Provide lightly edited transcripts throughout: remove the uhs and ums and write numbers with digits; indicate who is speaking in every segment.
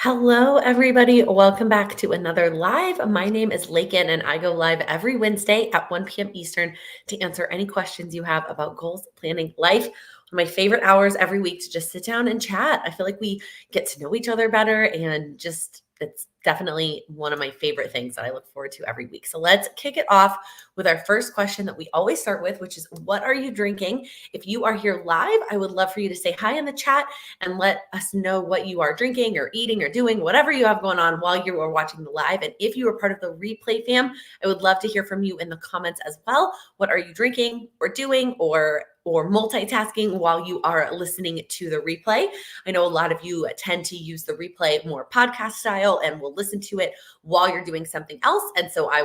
Speaker 1: Hello, everybody. Welcome back to another live. My name is Laken, and I go live every Wednesday at 1 p.m. Eastern to answer any questions you have about goals, planning, life. One of my favorite hours every week to just sit down and chat. I feel like we get to know each other better, and just it's definitely one of my favorite things that I look forward to every week. So let's kick it off with our first question that we always start with, which is, what are you drinking? If you are here live, I would love for you to say hi in the chat and let us know what you are drinking or eating or doing, whatever you have going on while you are watching the live. And if you are part of the replay fam, I would love to hear from you in the comments as well. What are you drinking or doing or multitasking while you are listening to the replay? I know a lot of you tend to use the replay more podcast style and will listen to it while you're doing something else. And so I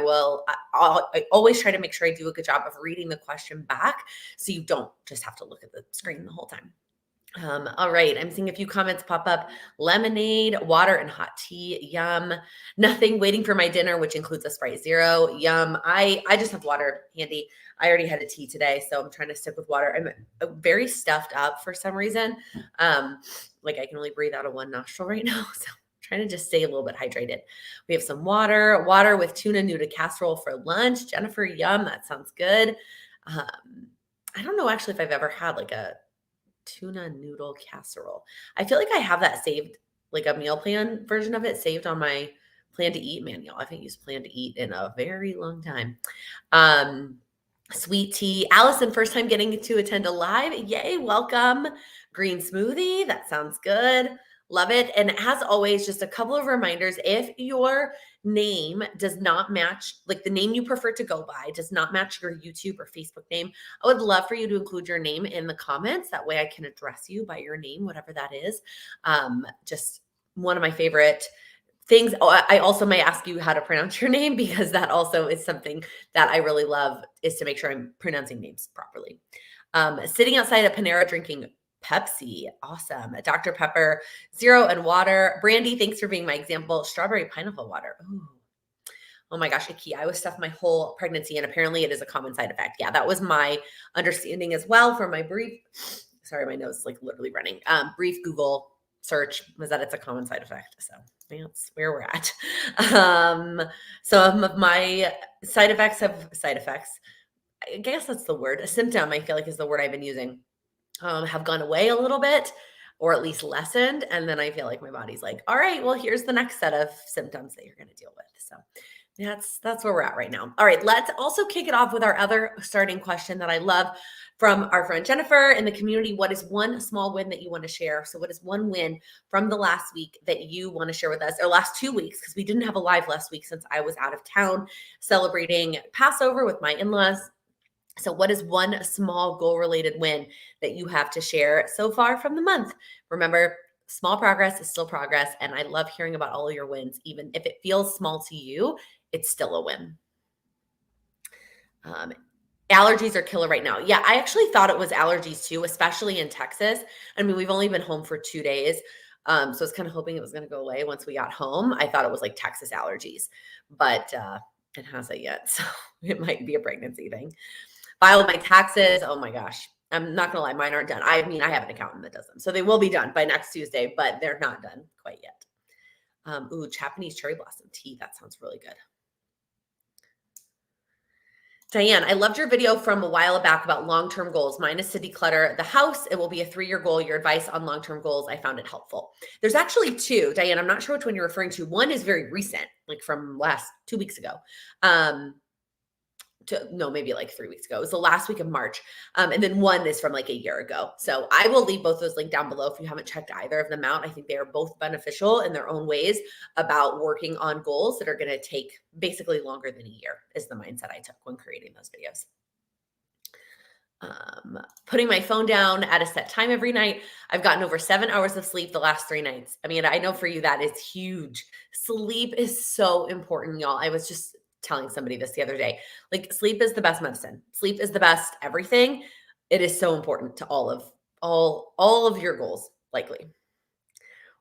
Speaker 1: always try to make sure I do a good job of reading the question back so you don't just have to look at the screen the whole time. All right, I'm seeing a few comments pop up. Lemonade, water, and hot tea. Yum. Nothing. Waiting for my dinner, which includes a Sprite Zero. Yum. I just have water handy. I already had a tea today, so I'm trying to stick with water. I'm very stuffed up for some reason. Like I can only breathe out of one nostril right now, so I'm trying to just stay a little bit hydrated. We have some water with tuna noodle casserole for lunch. Jennifer, yum. That sounds good. I don't know actually if I've ever had like a tuna noodle casserole. I feel like I have that saved, like a meal plan version of it saved on my plan to eat manual. I haven't used plan to eat in a very long time. Sweet tea. Allison, first time getting to attend a live. Yay, welcome. Green smoothie. That sounds good. Love it. And as always, just a couple of reminders. If your name does not match, like the name you prefer to go by does not match your YouTube or Facebook name, I would love for you to include your name in the comments. That way I can address you by your name, whatever that is. Just one of my favorite things. I also may ask you how to pronounce your name, because that also is something that I really love, is to make sure I'm pronouncing names properly. Sitting outside a Panera drinking Pepsi. Awesome. Dr. Pepper, zero, and water. Brandy, thanks for being my example. Strawberry pineapple water. Ooh. Oh my gosh, Iki, I was stuffed my whole pregnancy, and apparently it is a common side effect. Yeah, that was my understanding as well from my brief, sorry, my nose is like literally running. Brief Google search was that it's a common side effect. So that's where we're at. Some of my side effects, I guess that's the word. A symptom, I feel like, is the word I've been using, have gone away a little bit, or at least lessened. And then I feel like my body's like, all right, well, here's the next set of symptoms that you're going to deal with. So that's where we're at right now. All right, let's also kick it off with our other starting question that I love from our friend Jennifer in the community. What is one small win that you want to share? So what is one win from the last week that you want to share with us, or last 2 weeks, because we didn't have a live last week since I was out of town celebrating Passover with my in-laws. So what is one small goal-related win that you have to share so far from the month? Remember, small progress is still progress, and I love hearing about all of your wins. Even if it feels small to you, it's still a win. Allergies are killer right now. Yeah, I actually thought it was allergies too, especially in Texas. I mean, we've only been home for 2 days. So I was kind of hoping it was going to go away once we got home. I thought it was like Texas allergies, but it hasn't yet. So it might be a pregnancy thing. Filed my taxes. Oh my gosh. I'm not going to lie. Mine aren't done. I mean, I have an accountant that does them. So they will be done by next Tuesday, but they're not done quite yet. Japanese cherry blossom tea. That sounds really good. Diane, I loved your video from a while back about long-term goals. Mine is to declutter the house. It will be a 3-year goal. Your advice on long-term goals, I found it helpful. There's actually 2, Diane. I'm not sure which one you're referring to. One is very recent, like from last 2 weeks ago. Maybe like 3 weeks ago. It was the last week of March. And then one is from like a year ago. So I will leave both those linked down below if you haven't checked either of them out. I think they are both beneficial in their own ways about working on goals that are going to take basically longer than a year, is the mindset I took when creating those videos. Putting my phone down at a set time every night. I've gotten over 7 hours of sleep the last 3 nights. I mean, I know for you that is huge. Sleep is so important, y'all. I was just telling somebody this the other day. Like, sleep is the best medicine. Sleep is the best everything. It is so important to all of your goals, likely.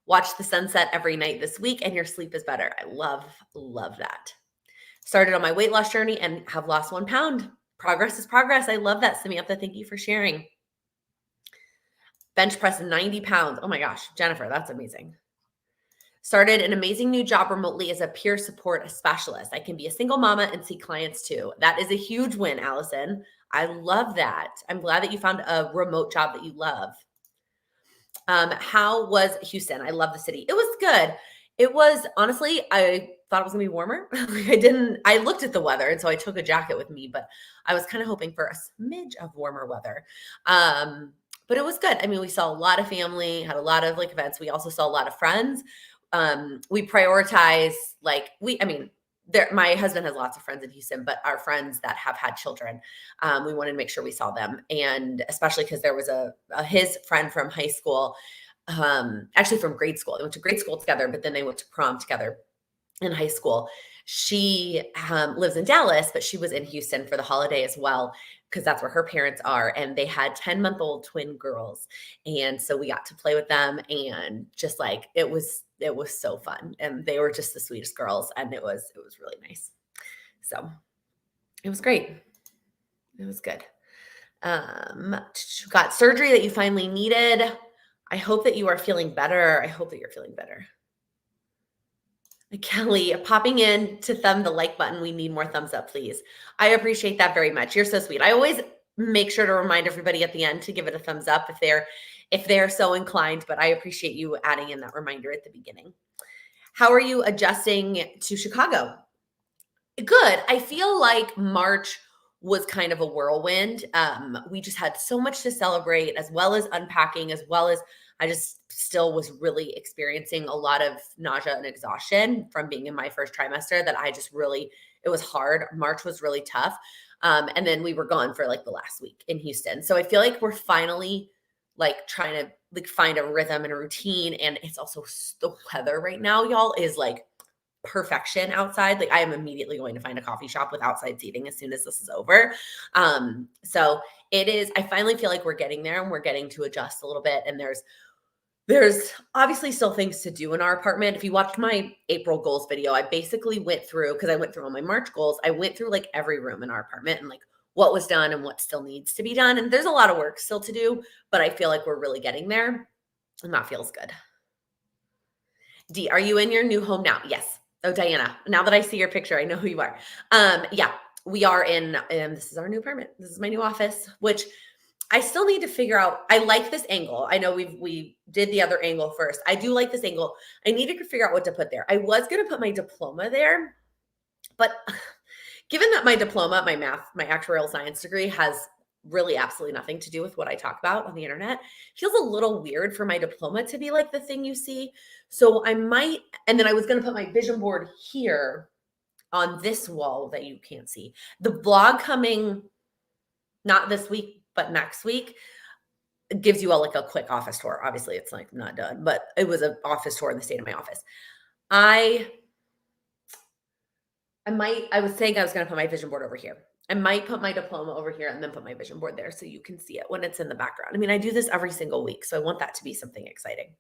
Speaker 1: Watch the sunset every night this week and your sleep is better. I love that. Started on my weight loss journey and have lost 1 pound. Progress is progress. I love that, Samantha. Thank you for sharing. Bench press 90 pounds. Oh my gosh, Jennifer, that's amazing. Started an amazing new job remotely as a peer support specialist. I can be a single mama and see clients too. That is a huge win, Allison. I love that. I'm glad that you found a remote job that you love. How was Houston? I love the city. It was good. It was honestly, I thought it was gonna be warmer. I looked at the weather, and so I took a jacket with me, but I was kind of hoping for a smidge of warmer weather. But it was good. I mean, we saw a lot of family, had a lot of like events. We also saw a lot of friends. We prioritize I mean, my husband has lots of friends in Houston, but our friends that have had children, we wanted to make sure we saw them. And especially because there was his friend from high school, actually from grade school. They went to grade school together, but then they went to prom together in high school. She lives in Dallas, but she was in Houston for the holiday as well, because that's where her parents are. And they had 10-month-old twin girls. And so we got to play with them, and just like it was so fun. And they were just the sweetest girls. And it was really nice. So it was great. It was good. Got surgery that you finally needed. I hope that you are feeling better. I hope that you're feeling better. Kelly, popping in to thumb the like button. We need more thumbs up, please. I appreciate that very much. You're so sweet. I always make sure to remind everybody at the end to give it a thumbs up if they're so inclined, but I appreciate you adding in that reminder at the beginning. How are you adjusting to Chicago? Good. I feel like March was kind of a whirlwind. We just had so much to celebrate, as well as unpacking, as well as I just still was really experiencing a lot of nausea and exhaustion from being in my first trimester that it was hard. March was really tough. And then we were gone for like the last week in Houston. So I feel like we're finally like trying to like find a rhythm and a routine. And it's also the weather right now, y'all, is like perfection outside. Like I am immediately going to find a coffee shop with outside seating as soon as this is over. So it is, I finally feel like we're getting there and we're getting to adjust a little bit. And there's obviously still things to do in our apartment. If you watched my April goals video, I basically went through, because I went through all my March goals, I went through like every room in our apartment and like what was done and what still needs to be done. And there's a lot of work still to do, but I feel like we're really getting there, and that feels good. D, are you in your new home now? Yes. Oh, Diana, now that I see your picture, I know who you are. Yeah, we are in, this is our new apartment. This is my new office, which I still need to figure out. I like this angle. I know we did the other angle first. I do like this angle. I need to figure out what to put there. I was going to put my diploma there, but given that my diploma, my actuarial science degree has really absolutely nothing to do with what I talk about on the internet, feels a little weird for my diploma to be like the thing you see. So I might, and then I was going to put my vision board here on this wall that you can't see. The blog coming not this week, but next week gives you like a quick office tour. Obviously it's like not done, but it was an office tour in the state of my office. I was saying I was going to put my vision board over here. I might put my diploma over here and then put my vision board there so you can see it when it's in the background. I mean, I do this every single week, so I want that to be something exciting.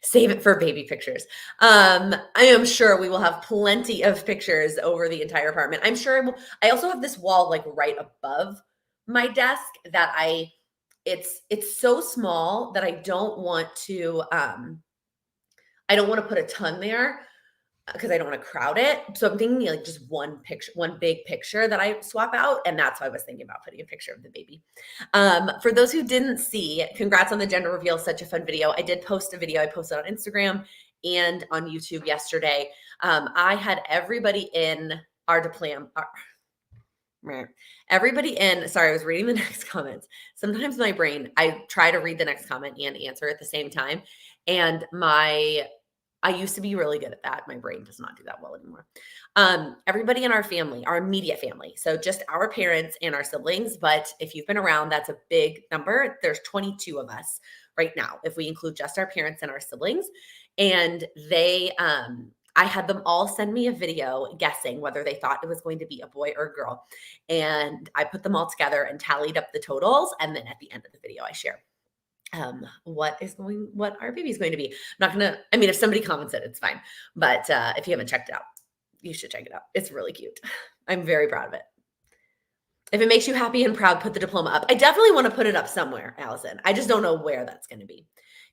Speaker 1: Save it for baby pictures. I am sure we will have plenty of pictures over the entire apartment. I'm sure I also have this wall like right above my desk that it's so small that I don't want to put a ton there, because I don't want to crowd it. So I'm thinking like just one big picture that I swap out. And that's why I was thinking about putting a picture of the baby. For those who didn't see, congrats on the gender reveal. Such a fun video. I did post a video. I posted on Instagram and on YouTube yesterday. I had everybody in our diploma. Sorry, I was reading the next comments. Sometimes my brain, I try to read the next comment and answer at the same time. And I used to be really good at that. My brain does not do that well anymore. Everybody in our family, our immediate family. So just our parents and our siblings. But if you've been around, that's a big number. There's 22 of us right now, if we include just our parents and our siblings. And I had them all send me a video guessing whether they thought it was going to be a boy or a girl. And I put them all together and tallied up the totals. And then at the end of the video, I share what our baby's going to be. If somebody comments it, it's fine. But if you haven't checked it out, you should check it out. It's really cute. I'm very proud of it. If it makes you happy and proud, put the diploma up. I definitely want to put it up somewhere, Allison. I just don't know where that's going to be.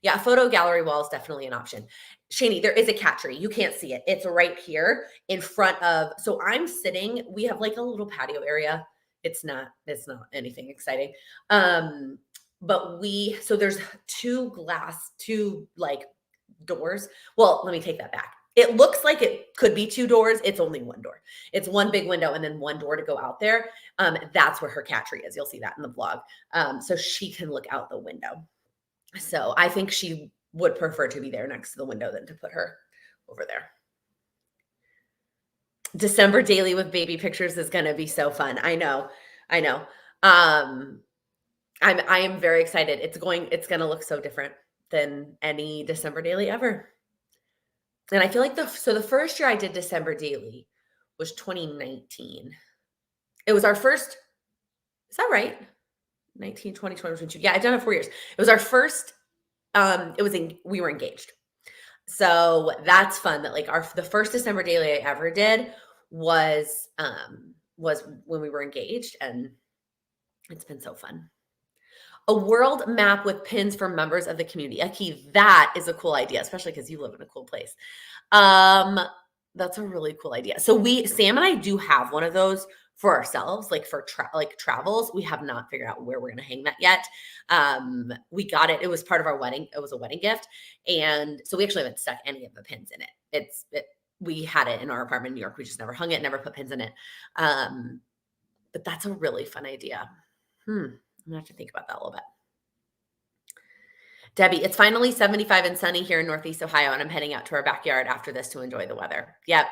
Speaker 1: Yeah, a photo gallery wall is definitely an option. Shani, there is a cat tree. You can't see it. It's right here in front of, so I'm sitting, we have like a little patio area. It's not anything exciting. But so there's two like doors. Well, let me take that back. It looks like it could be two doors. It's only one door. It's one big window and then one door to go out there. That's where her cat tree is. You'll see that in the vlog. So she can look out the window. So I think she would prefer to be there next to the window than to put her over there. December daily with baby pictures is going to be so fun. I know. I am very excited. It's going to look so different than any December daily ever. And I feel like the first year I did December daily was 2019. It was our first, is that right? 19, 20, 22. Yeah, I've done it 4 years. It was our first, we were engaged. So that's fun that like the first December daily I ever did was when we were engaged, and it's been so fun. A world map with pins for members of the community. Aki, that is a cool idea, especially because you live in a cool place. That's a really cool idea. So Sam and I do have one of those for ourselves, like for travels. We have not figured out where we're going to hang that yet. We got it. It was part of our wedding. It was a wedding gift. And so we actually haven't stuck any of the pins in it. We had it in our apartment in New York. We just never hung it, never put pins in it. But that's a really fun idea. I'm gonna have to think about that a little bit. Debbie, it's finally 75 and sunny here in Northeast Ohio, and I'm heading out to our backyard after this to enjoy the weather. Yep.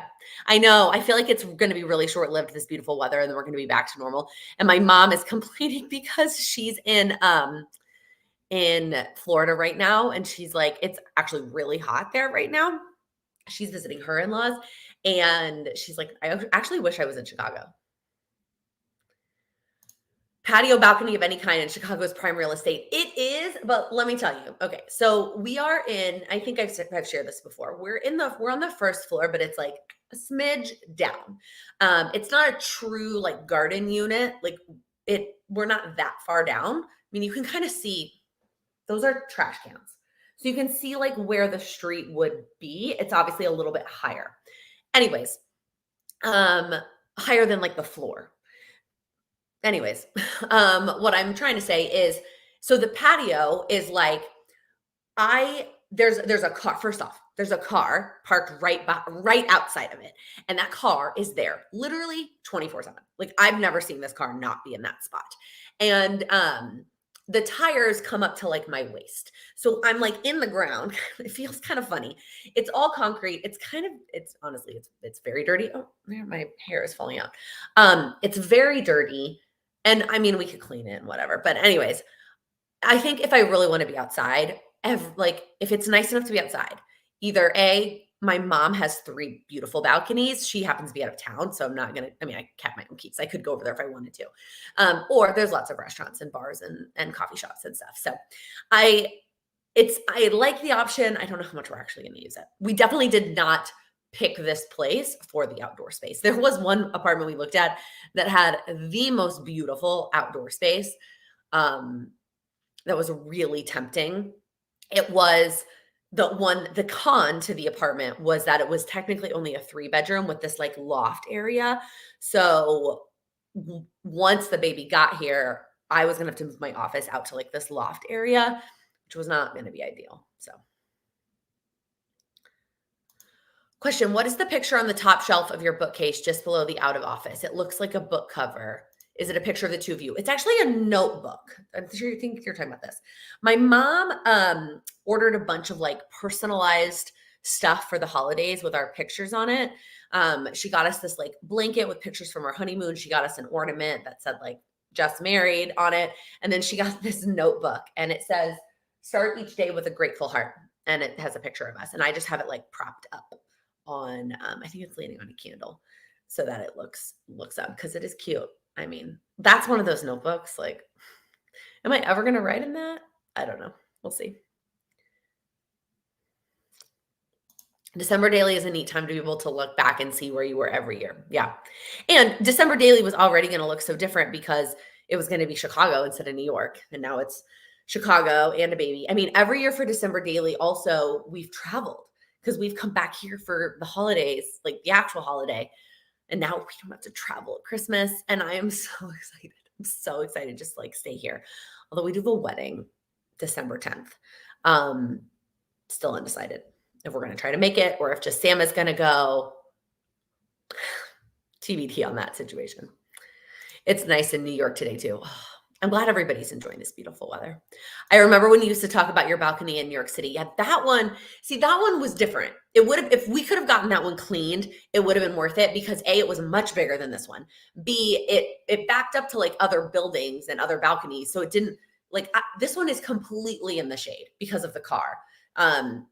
Speaker 1: I know. I feel like it's going to be really short-lived, this beautiful weather, and then we're going to be back to normal. And my mom is complaining because she's in Florida right now, and she's like, it's actually really hot there right now. She's visiting her in-laws, and she's like, I actually wish I was in Chicago. Patio balcony of any kind in Chicago's prime real estate. It is, but let me tell you. Okay, so we are in, I think I've shared this before. We're on the first floor, but it's like a smidge down. It's not a true like garden unit. Like we're not that far down. I mean, you can kind of see, those are trash cans. So you can see like where the street would be. It's obviously a little bit higher. Anyways, higher than like the floor. Anyways, what I'm trying to say is, so the patio is like, there's a car. First off, there's a car parked right outside of it, and that car is there literally 24/7. Like I've never seen this car not be in that spot, and the tires come up to like my waist. So I'm like in the ground. It feels kind of funny. It's all concrete. It's honestly, it's very dirty. Oh, my hair is falling out. It's very dirty. And I mean, we could clean it and whatever. But anyways, I think if I really want to be outside, if it's nice enough to be outside, either my mom has 3 beautiful balconies. She happens to be out of town, so I'm not going to, I mean, I kept my own keys. I could go over there if I wanted to. Or there's lots of restaurants and bars and coffee shops and stuff. So I like the option. I don't know how much we're actually going to use it. We definitely did not pick this place for the outdoor space. There was one apartment we looked at that had the most beautiful outdoor space. That was really tempting. It was the con to the apartment was that it was technically only a 3-bedroom with this like loft area. So once the baby got here, I was going to have to move my office out to like this loft area, which was not going to be ideal. So question, what is the picture on the top shelf of your bookcase just below the out of office? It looks like a book cover. Is it a picture of the two of you? It's actually a notebook. I'm sure you think you're talking about this. My mom ordered a bunch of like personalized stuff for the holidays with our pictures on it. She got us this like blanket with pictures from our honeymoon. She got us an ornament that said like just married on it. And then she got this notebook and it says, start each day with a grateful heart. And it has a picture of us. And I just have it like propped up on, I think it's leaning on a candle so that it looks up because it is cute. I mean, that's one of those notebooks. Like, am I ever going to write in that? I don't know. We'll see. December daily is a neat time to be able to look back and see where you were every year. Yeah. And December daily was already going to look so different because it was going to be Chicago instead of New York. And now it's Chicago and a baby. I mean, every year for December daily, also, we've traveled because we've come back here for the holidays, like the actual holiday. And now we don't have to travel at Christmas. And I am so excited. I'm so excited just to like stay here. Although we do have a wedding December 10th. Um, Still undecided if we're going to try to make it or if just Sam is going to go. TBD on that situation. It's nice in New York today too. I'm glad everybody's enjoying this beautiful weather. I remember when you used to talk about your balcony in New York City. Yeah, that one, see, that one was different. It would have, if we could have gotten that one cleaned, it would have been worth it because A, it was much bigger than this one. B, it backed up to like other buildings and other balconies. So it didn't this one is completely in the shade because of the car.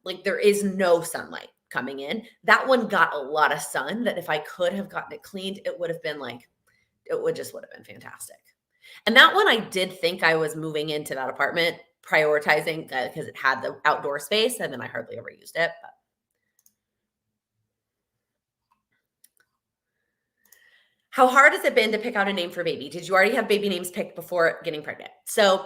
Speaker 1: Like there is no sunlight coming in. That one got a lot of sun that if I could have gotten it cleaned, it would have been like, it would have been fantastic. And that one, I did think I was moving into that apartment, prioritizing because it had the outdoor space, and then I hardly ever used it. But. How hard has it been to pick out a name for baby? Did you already have baby names picked before getting pregnant? So,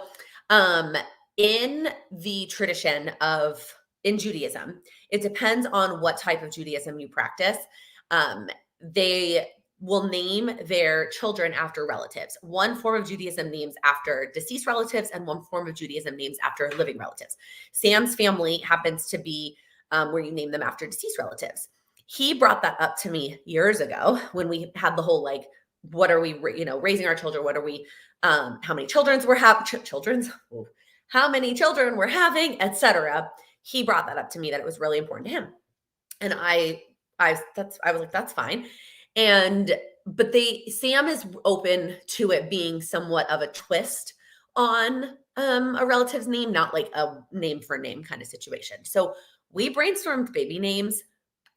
Speaker 1: in the tradition of in Judaism, it depends on what type of Judaism you practice. They will name their children after relatives. One form of Judaism names after deceased relatives, and one form of Judaism names after living relatives. Sam's family happens to be where you name them after deceased relatives. He brought that up to me years ago when we had the whole like, what are we, raising our children? What are we, how many children's we're having, how many children we're having, etc. He brought that up to me that it was really important to him. And I was like, that's fine. But Sam is open to it being somewhat of a twist on a relative's name, not like a name for name kind of situation. So we brainstormed baby names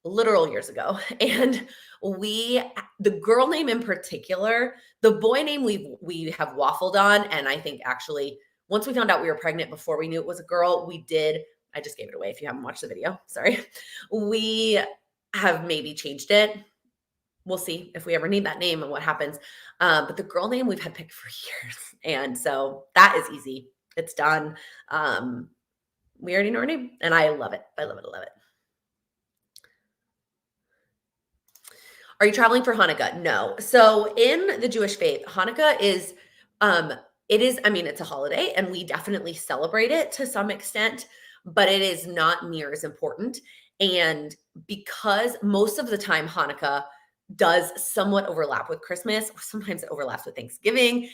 Speaker 1: literal years ago. And the girl name in particular, the boy name we have waffled on. And I think actually once we found out we were pregnant before we knew it was a girl, I just gave it away if you haven't watched the video, sorry. We have maybe changed it. We'll see if we ever need that name and what happens. But the girl name we've had picked for years. And so that is easy. It's done. We already know her name and I love it. I love it. I love it. Are you traveling for Hanukkah? No. So in the Jewish faith, Hanukkah is, it's a holiday and we definitely celebrate it to some extent, but it is not near as important. And because most of the time Hanukkah does somewhat overlap with Christmas, or sometimes it overlaps with Thanksgiving,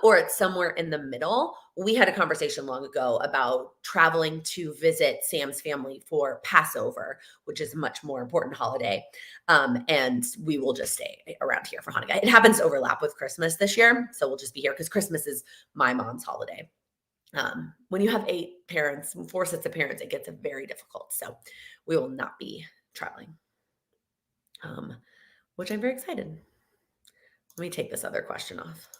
Speaker 1: or it's somewhere in the middle. We had a conversation long ago about traveling to visit Sam's family for Passover, which is a much more important holiday. And we will just stay around here for Hanukkah. It happens to overlap with Christmas this year, so we'll just be here because Christmas is my mom's holiday. When you have 4 sets of parents, it gets very difficult. So we will not be traveling. Which I'm very excited. Let me take this other question off.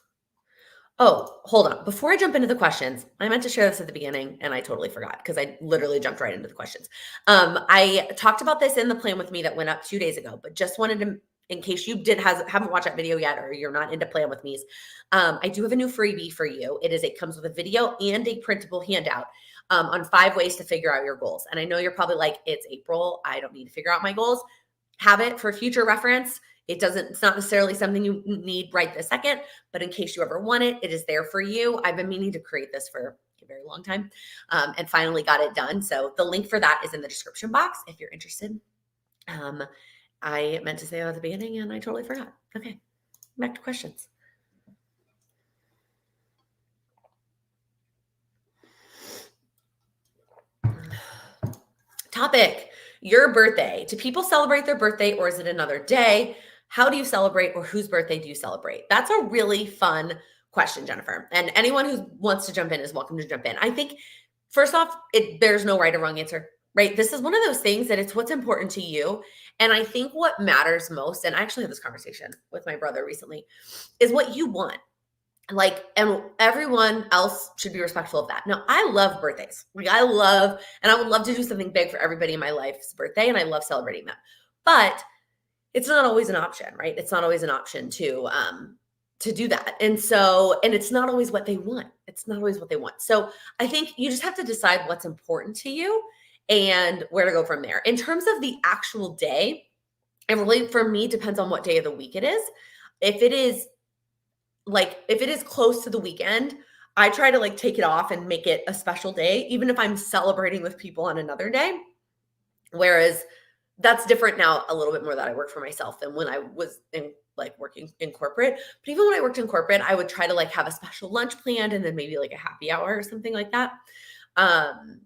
Speaker 1: Oh, hold on. Before I jump into the questions, I meant to share this at the beginning and I totally forgot because I literally jumped right into the questions. I talked about this in the plan with me that went up 2 days ago, but just wanted to, in case you haven't watched that video yet or you're not into plan with me's, I do have a new freebie for you. It comes with a video and a printable handout on 5 ways to figure out your goals. And I know you're probably like, it's April. I don't need to figure out my goals. Have it for future reference. It's not necessarily something you need right this second, but in case you ever want it, it is there for you. I've been meaning to create this for a very long time and finally got it done. So the link for that is in the description box if you're interested. I meant to say that at the beginning and I totally forgot. Okay, back to questions. Topic, your birthday. Do people celebrate their birthday or is it another day? How do you celebrate or whose birthday do you celebrate? That's a really fun question, Jennifer. And anyone who wants to jump in is welcome to jump in. I think first off, there's no right or wrong answer, right? This is one of those things that it's what's important to you. And I think what matters most, and I actually had this conversation with my brother recently, is what you want. And everyone else should be respectful of that. Now, I love birthdays. And I would love to do something big for everybody in my life's birthday, and I love celebrating them. But it's not always an option, right? It's not always an option to to do that. And it's not always what they want. It's not always what they want. So I think you just have to decide what's important to you and where to go from there. In terms of the actual day, it really, for me, depends on what day of the week it is. If it is close to the weekend, I try to like take it off and make it a special day, even if I'm celebrating with people on another day. Whereas that's different now a little bit more that I work for myself than when I was in like working in corporate. But even when I worked in corporate, I would try to like have a special lunch planned and then maybe like a happy hour or something like that. Um,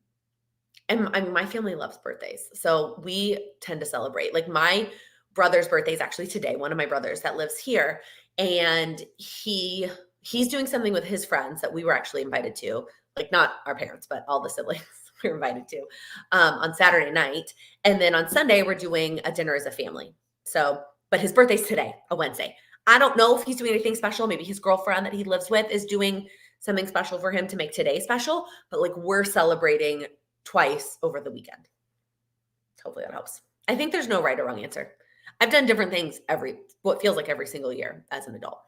Speaker 1: and I mean, my family loves birthdays. So we tend to celebrate. Like my brother's birthday is actually today, one of my brothers that lives here. And he's doing something with his friends that we were actually invited to, like not our parents, but all the siblings we were invited to on Saturday night. And then on Sunday, we're doing a dinner as a family. So, but his birthday's today, a Wednesday. I don't know if he's doing anything special. Maybe his girlfriend that he lives with is doing something special for him to make today special. But like we're celebrating twice over the weekend. Hopefully that helps. I think there's no right or wrong answer. I've done different things what feels like every single year as an adult.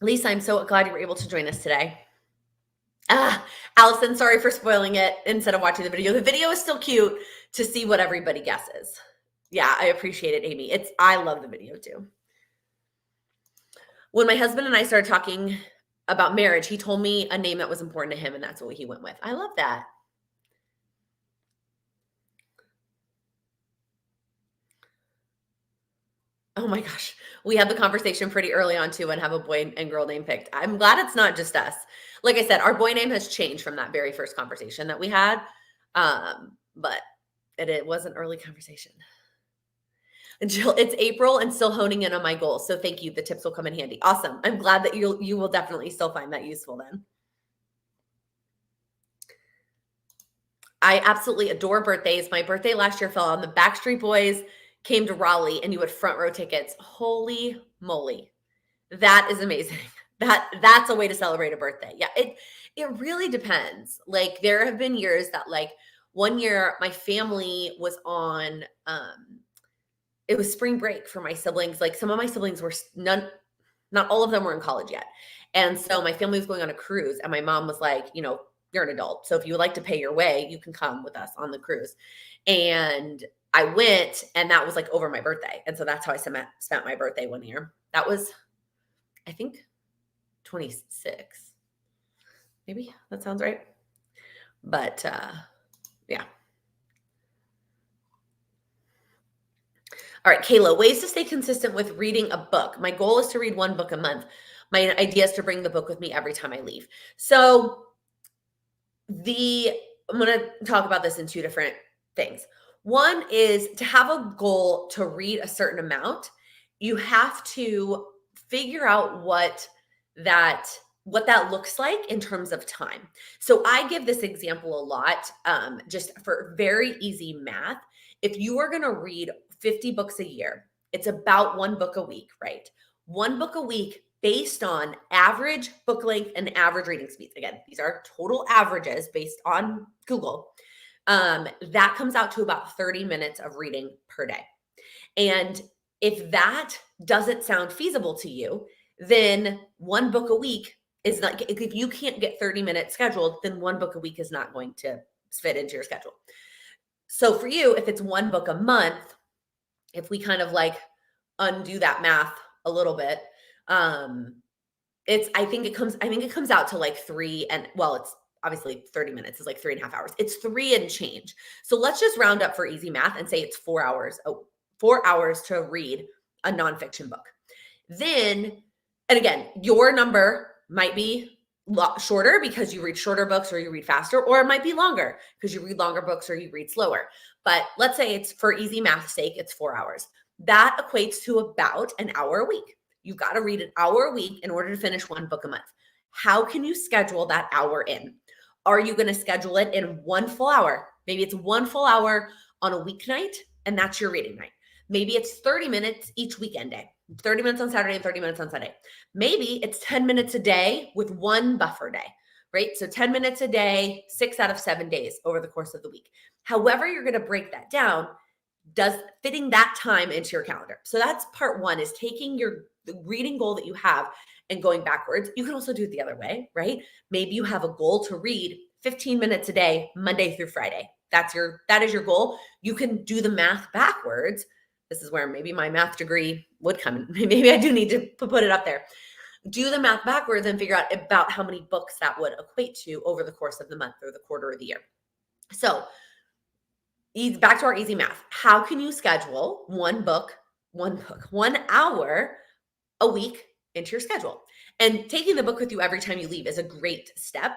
Speaker 1: Lisa, I'm so glad you were able to join us today. Allison, sorry for spoiling it instead of watching the video. The video is still cute to see what everybody guesses. Yeah, I appreciate it, Amy. I love the video too. When my husband and I started talking about marriage, he told me a name that was important to him, and that's what he went with. I love that. Oh my gosh. We had the conversation pretty early on too and have a boy and girl name picked. I'm glad it's not just us. Like I said, our boy name has changed from that very first conversation that we had. But it was an early conversation. And Jill, it's April and still honing in on my goals. So thank you. The tips will come in handy. Awesome. I'm glad that you will definitely still find that useful then. I absolutely adore birthdays. My birthday last year fell on the Backstreet Boys came to Raleigh and you had front row tickets. Holy moly. That is amazing. That's a way to celebrate a birthday. Yeah, it really depends. Like there have been years that like one year my family was on it was spring break for my siblings. Like some of my siblings were not all of them were in college yet. And so my family was going on a cruise and my mom was like, you're an adult. So if you would like to pay your way, you can come with us on the cruise. And I went and that was like over my birthday. And so that's how I spent my birthday one year. That was, I think, 26. Maybe that sounds right. But yeah. All right, Kayla, ways to stay consistent with reading a book. My goal is to read one book a month. My idea is to bring the book with me every time I leave. So I'm going to talk about this in two different things. One is to have a goal to read a certain amount. You have to figure out what that looks like in terms of time. So I give this example a lot, just for very easy math. If you are going to read 50 books a year, it's about one book a week, right? One book a week based on average book length and average reading speeds. Again, these are total averages based on Google. That comes out to about 30 minutes of reading per day. And if that doesn't sound feasible to you, then one book a week is not, if you can't get 30 minutes scheduled, then one book a week is not going to fit into your schedule. So for you, if it's one book a month, if we kind of like undo that math a little bit, I think it comes out to like it's obviously 30 minutes is like 3.5 hours. It's 3 and change. So let's just round up for easy math and say it's 4 hours, 4 hours to read a nonfiction book. Then, and again, your number might be shorter because you read shorter books or you read faster, or it might be longer because you read longer books or you read slower. But let's say it's for easy math's sake, it's 4 hours. That equates to about an hour a week. You've got to read an hour a week in order to finish one book a month. How can you schedule that hour in? Are you going to schedule it in one full hour? Maybe it's one full hour on a weeknight, and that's your reading night. Maybe it's 30 minutes each weekend day, 30 minutes on Saturday and 30 minutes on Sunday. Maybe it's 10 minutes a day with one buffer day, right? So 10 minutes a day, 6 out of 7 days over the course of the week. However, you're going to break that down, does fitting that time into your calendar. So that's part one, is taking the reading goal that you have and going backwards. You can also do it the other way, right? Maybe you have a goal to read 15 minutes a day, Monday through Friday. That is your goal. You can do the math backwards. This is where maybe my math degree would come in. Maybe I do need to put it up there. Do the math backwards and figure out about how many books that would equate to over the course of the month or the quarter or the year. So back to our easy math. How can you schedule one book, 1 hour a week into your schedule? And taking the book with you every time you leave is a great step.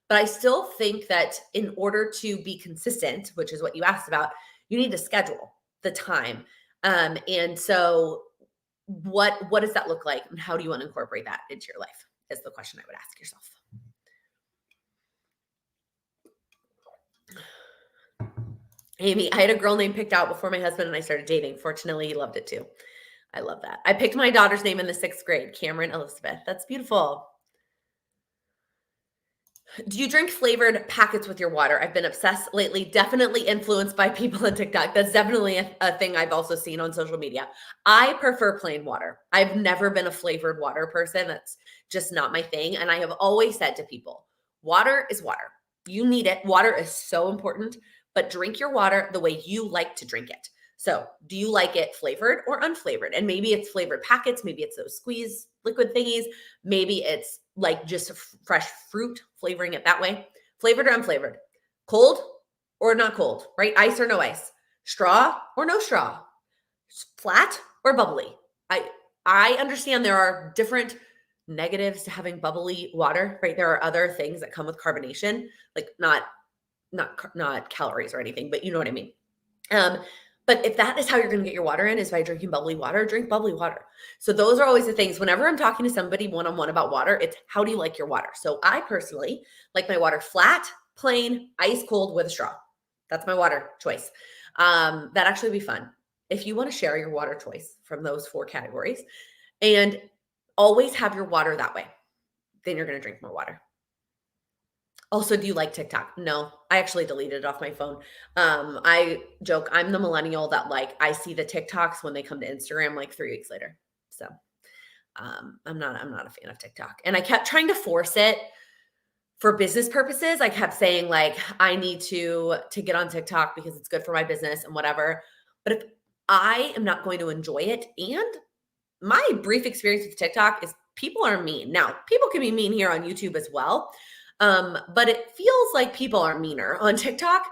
Speaker 1: But I still think that in order to be consistent, which is what you asked about, you need to schedule the time. And so what does that look like? And how do you want to incorporate that into your life? Is the question I would ask yourself. Amy, I had a girl name picked out before my husband and I started dating. Fortunately, he loved it too. I love that. I picked my daughter's name in the 6th grade, Cameron Elizabeth. That's beautiful. Do you drink flavored packets with your water? I've been obsessed lately, definitely influenced by people on TikTok. That's definitely a thing I've also seen on social media. I prefer plain water. I've never been a flavored water person. That's just not my thing. And I have always said to people, water is water. You need it. Water is so important, but drink your water the way you like to drink it. So do you like it flavored or unflavored? And maybe it's flavored packets. Maybe it's those squeeze liquid thingies. Maybe it's like just fresh fruit, flavoring it that way. Flavored or unflavored? Cold or not cold, right? Ice or no ice? Straw or no straw? Flat or bubbly? I understand there are different negatives to having bubbly water, right? There are other things that come with carbonation, like not calories or anything, but you know what I mean. But if that is how you're going to get your water in, is by drinking bubbly water, drink bubbly water. So those are always the things. Whenever I'm talking to somebody one-on-one about water, it's how do you like your water? So I personally like my water flat, plain, ice cold with a straw. That's my water choice. That actually be fun. If you want to share your water choice from those 4 categories and always have your water that way, then you're going to drink more water. Also, do you like TikTok? No, I actually deleted it off my phone. I joke, I'm the millennial that I see the TikToks when they come to Instagram 3 weeks later. So I'm not a fan of TikTok. And I kept trying to force it for business purposes. I kept saying I need to get on TikTok because it's good for my business and whatever. But if I am not going to enjoy it, and my brief experience with TikTok is people are mean. Now, people can be mean here on YouTube as well. But it feels like people are meaner on TikTok,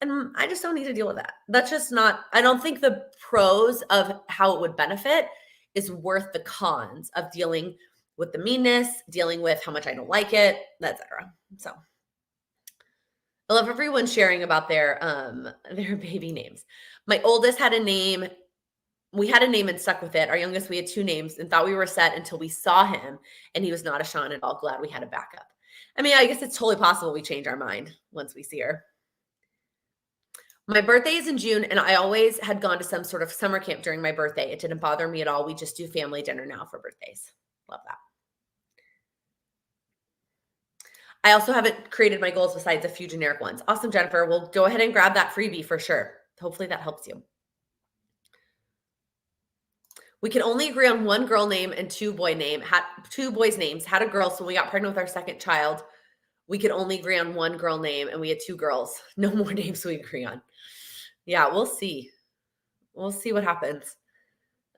Speaker 1: and I just don't need to deal with that. That's just not, I don't think the pros of how it would benefit is worth the cons of dealing with the meanness, dealing with how much I don't like it, etc. So I love everyone sharing about their baby names. My oldest had a name. We had a name and stuck with it. Our youngest, we had 2 names and thought we were set until we saw him, and he was not a Sean at all. Glad we had a backup. I mean, I guess it's totally possible we change our mind once we see her. My birthday is in June, and I always had gone to some sort of summer camp during my birthday. It didn't bother me at all. We just do family dinner now for birthdays. Love that. I also haven't created my goals besides a few generic ones. Awesome, Jennifer. We'll go ahead and grab that freebie for sure. Hopefully that helps you. We can only agree on 1 girl name and 2 boys' names. Had a girl, so when we got pregnant with our 2nd child, we could only agree on 1 girl name, and we had 2 girls. No more names we agree on. Yeah, we'll see. We'll see what happens.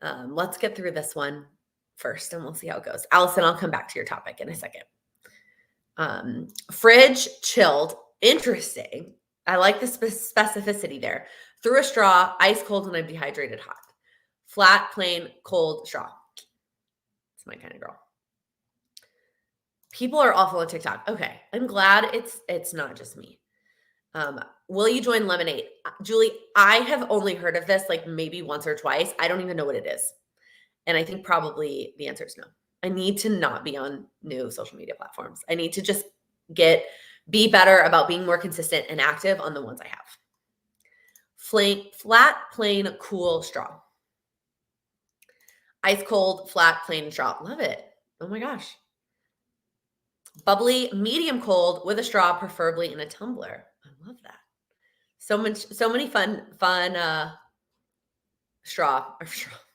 Speaker 1: Let's get through this one first, and we'll see how it goes. Allison, I'll come back to your topic in a second. Fridge chilled. Interesting. I like the specificity there. Through a straw, ice cold when I'm dehydrated, hot. Flat, plain, cold, straw. It's my kind of girl. People are awful on TikTok. Okay, I'm glad it's not just me. Will you join Lemonade? Julie, I have only heard of this maybe once or twice. I don't even know what it is. And I think probably the answer is no. I need to not be on new social media platforms. I need to just be better about being more consistent and active on the ones I have. Flat, plain, cool, straw. Ice cold, flat, plain, straw. Love it. Oh my gosh. Bubbly, medium cold with a straw, preferably in a tumbler. I love that. So many fun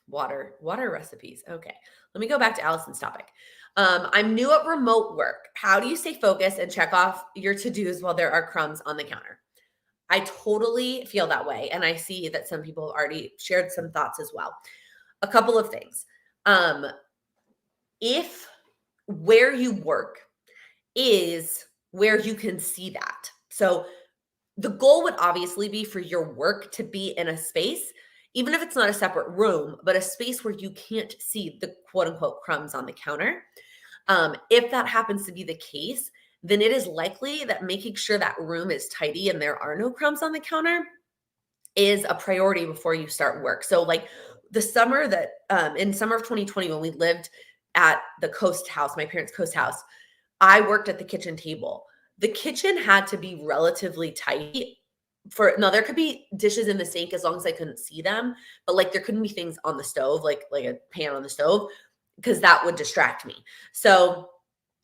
Speaker 1: water recipes. Okay. Let me go back to Allison's topic. I'm new at remote work. How do you stay focused and check off your to-dos while there are crumbs on the counter? I totally feel that way. And I see that some people have already shared some thoughts as well. A couple of things. If where you work is where you can see that. So the goal would obviously be for your work to be in a space, even if it's not a separate room, but a space where you can't see the quote unquote crumbs on the counter. If that happens to be the case, then it is likely that making sure that room is tidy and there are no crumbs on the counter is a priority before you start work. So like the summer that in summer of 2020, when we lived at the coast house, my parents' coast house, I worked at the kitchen table. The kitchen had to be relatively tight for now. There could be dishes in the sink as long as I couldn't see them, but like there couldn't be things on the stove, like a pan on the stove, because that would distract me. So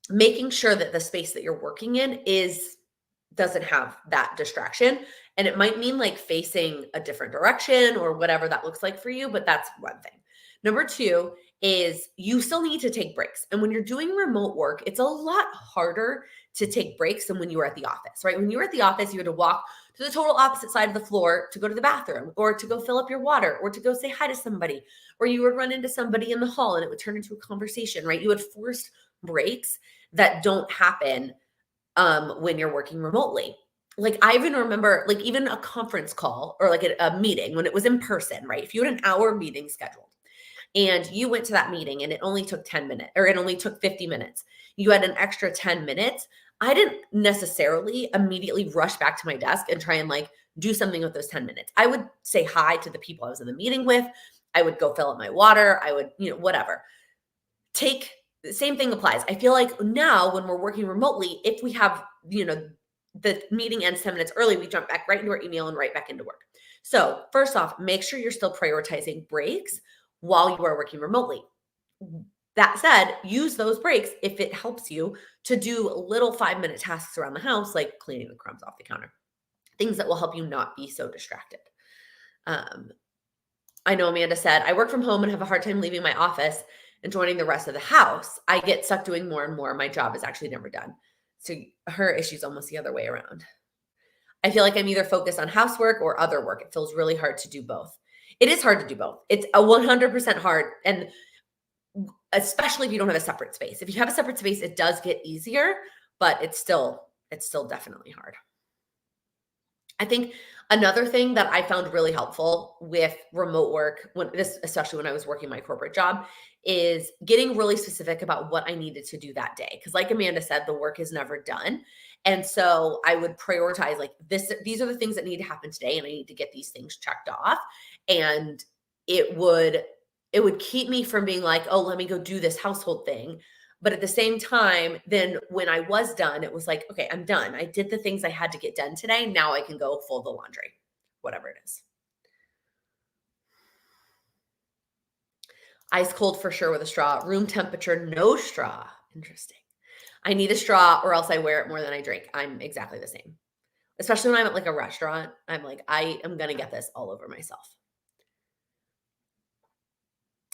Speaker 1: making sure that the space that you're working in doesn't have that distraction. And it might mean like facing a different direction or whatever that looks like for you, but that's one thing. Number two is you still need to take breaks. And when you're doing remote work, it's a lot harder to take breaks than when you were at the office, right? When you were at the office, you had to walk to the total opposite side of the floor to go to the bathroom or to go fill up your water or to go say hi to somebody, or you would run into somebody in the hall and it would turn into a conversation, right? You had forced breaks that don't happen when you're working remotely. Like I even remember like even a conference call or like a meeting when it was in person, right? If you had an hour meeting scheduled and you went to that meeting and it only took 10 minutes or it only took 50 minutes, you had an extra 10 minutes. I didn't necessarily immediately rush back to my desk and try and like do something with those 10 minutes. I would say hi to the people I was in the meeting with. I would go fill up my water. I would, whatever. The same thing applies. I feel like now when we're working remotely, if we have, the meeting ends 10 minutes early, we jump back right into our email and right back into work. So first off, make sure you're still prioritizing breaks while you are working remotely. That said, use those breaks if it helps you to do little 5-minute tasks around the house, like cleaning the crumbs off the counter, things that will help you not be so distracted. I know Amanda said, I work from home and have a hard time leaving my office and joining the rest of the house. I get stuck doing more and more. My job is actually never done. So her issue is almost the other way around. I feel like I'm either focused on housework or other work. It feels really hard to do both. It is hard to do both. It's a 100% hard. And especially if you don't have a separate space. If you have a separate space, it does get easier, but it's still definitely hard. I think another thing that I found really helpful with remote work, especially when I was working my corporate job, is getting really specific about what I needed to do that day. Because like Amanda said, the work is never done. And so I would prioritize like these are the things that need to happen today, and I need to get these things checked off. And it would keep me from being like, oh, let me go do this household thing. But at the same time, then when I was done, it was like, okay, I'm done. I did the things I had to get done today. Now I can go fold the laundry, whatever it is. Ice cold for sure with a straw. Room temperature, no straw. Interesting. I need a straw or else I wear it more than I drink. I'm exactly the same. Especially when I'm at like a restaurant. I'm like, I am going to get this all over myself.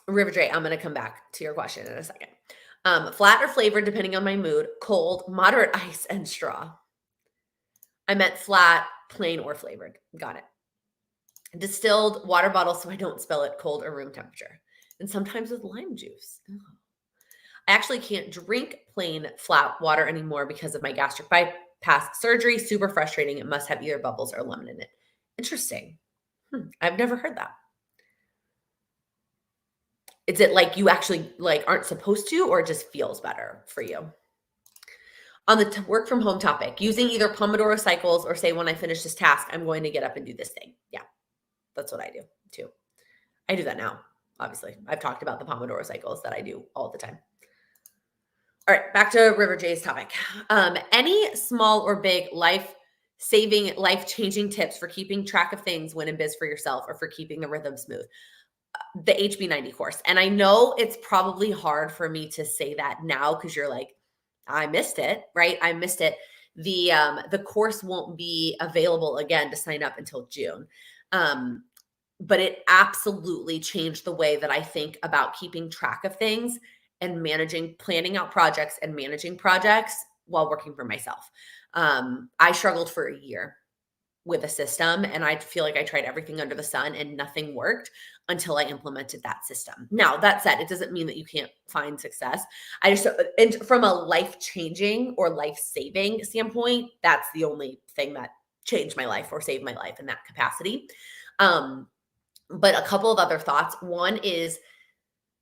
Speaker 1: River Dre, I'm going to come back to your question in a second. Flat or flavored, depending on my mood. Cold, moderate ice, and straw. I meant flat, plain, or flavored. Got it. Distilled water bottle so I don't spill it, cold or room temperature. And sometimes with lime juice. Oh. I actually can't drink plain flat water anymore because of my gastric bypass surgery. Super frustrating. It must have either bubbles or lemon in it. Interesting. I've never heard that. Is it like you actually like aren't supposed to, or it just feels better for you? On the work from home topic, using either Pomodoro cycles or say when I finish this task, I'm going to get up and do this thing. Yeah, that's what I do too. I do that now, obviously. I've talked about the Pomodoro cycles that I do all the time. All right, back to River J's topic. Any small or big life-saving, life-changing tips for keeping track of things when in biz for yourself or for keeping the rhythm smooth? The HB90 course. And I know it's probably hard for me to say that now because you're like, I missed it, right? I missed it. The course won't be available again to sign up until June. but it absolutely changed the way that I think about keeping track of things and planning out projects and managing projects while working for myself. I struggled for a year with a system, and I feel like I tried everything under the sun and nothing worked until I implemented that system. Now, that said, it doesn't mean that you can't find success. I just, and from a life changing or life saving standpoint, that's the only thing that changed my life or saved my life in that capacity. Um, but a couple of other thoughts. One is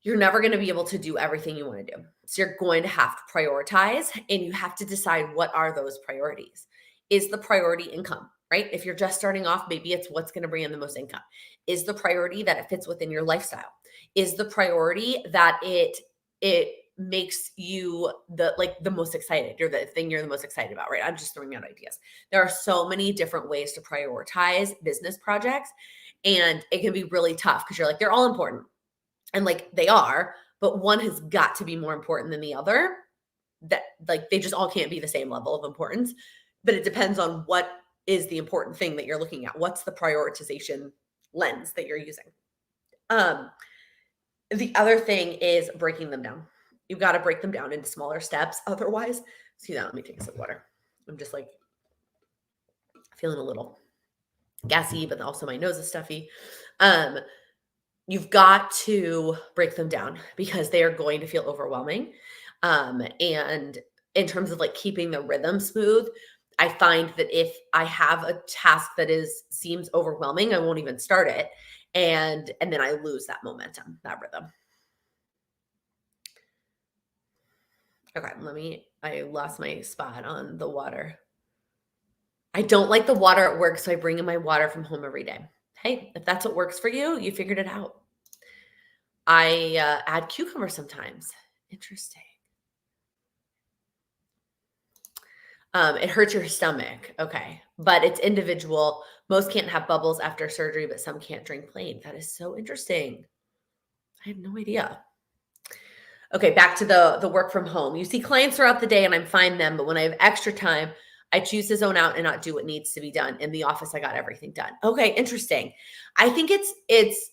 Speaker 1: you're never going to be able to do everything you want to do. So you're going to have to prioritize, and you have to decide what are those priorities. Is the priority income, right? If you're just starting off, maybe it's what's going to bring in the most income. Is the priority that it fits within your lifestyle? Is the priority that it makes you the most excited? You're the thing you're the most excited about, right? I'm just throwing out ideas. There are so many different ways to prioritize business projects, and it can be really tough because you're like, they're all important. And like they are, but one has got to be more important than the other. That like they just all can't be the same level of importance, but it depends on what is the important thing that you're looking at. What's the prioritization lens that you're using? Um, the other thing is breaking them down. You've got to break them down into smaller steps. Otherwise, see that. Let me take a sip of water. I'm just like feeling a little gassy, but also my nose is stuffy. You've got to break them down because they are going to feel overwhelming. And in terms of like keeping the rhythm smooth, I find that if I have a task that seems overwhelming, I won't even start it. And then I lose that momentum, that rhythm. Okay, I lost my spot on the water. I don't like the water at work, so I bring in my water from home every day. Hey, if that's what works for you, you figured it out. I add cucumber sometimes. Interesting. It hurts your stomach. Okay. But it's individual. Most can't have bubbles after surgery, but some can't drink plain. That is so interesting. I had no idea. Okay, back to the work from home. You see clients throughout the day and I'm fine them, but when I have extra time, I choose to zone out and not do what needs to be done. In the office, I got everything done. Okay, interesting. I think it's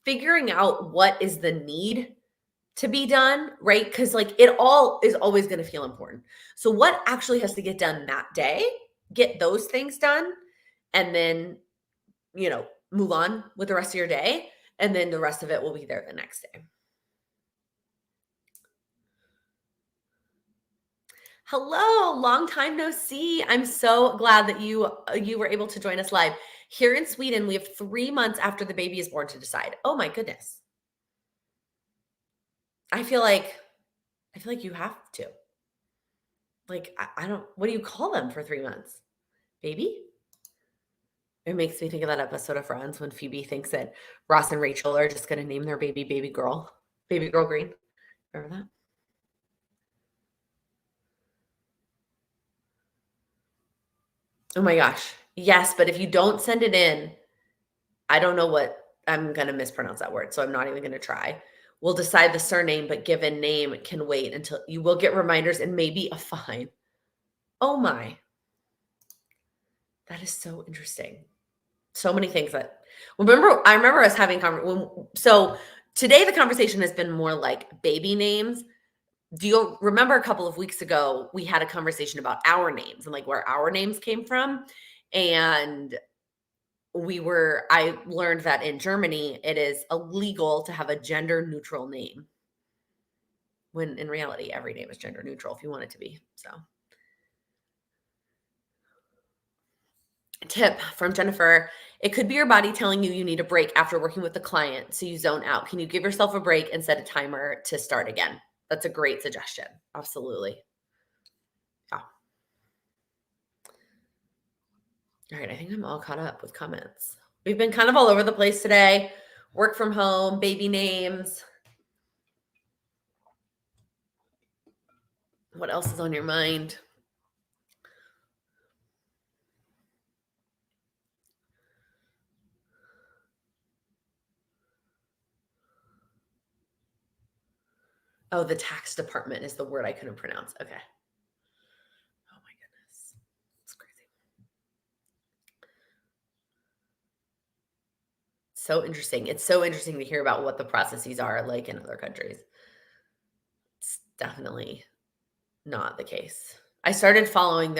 Speaker 1: figuring out what is the need to be done, right? Because like it all is always going to feel important. So what actually has to get done that day? Get those things done, and then move on with the rest of your day, and then the rest of it will be there the next day. Hello, long time no see. I'm so glad that you were able to join us live. Here in Sweden, we have 3 months after the baby is born to decide. Oh my goodness. I feel like you have to. Like I don't, what do you call them for 3 months? Baby? It makes me think of that episode of Friends when Phoebe thinks that Ross and Rachel are just going to name their baby girl, baby girl Green. Remember that? Oh my gosh. Yes, but if you don't send it in, I don't know what I'm going to mispronounce that word, so I'm not even going to try. We'll decide the surname, but given name can wait until you will get reminders and maybe a fine. Oh my. That is so interesting. So many things that I remember us having so today the conversation has been more like baby names. Do you remember a couple of weeks ago we had a conversation about our names and like where our names came from? And I learned that in Germany it is illegal to have a gender neutral name. When in reality every name is gender neutral if you want it to be. So tip from Jennifer. It could be your body telling you need a break after working with the client, so you zone out. Can you give yourself a break and set a timer to start again? That's a great suggestion. Absolutely. Yeah. All right, I think I'm all caught up with comments. We've been kind of all over the place today. Work from home, baby names. What else is on your mind? Oh, the tax department is the word I couldn't pronounce. Okay. Oh my goodness. It's crazy. So interesting. It's so interesting to hear about what the processes are like in other countries. It's definitely not the case. I started following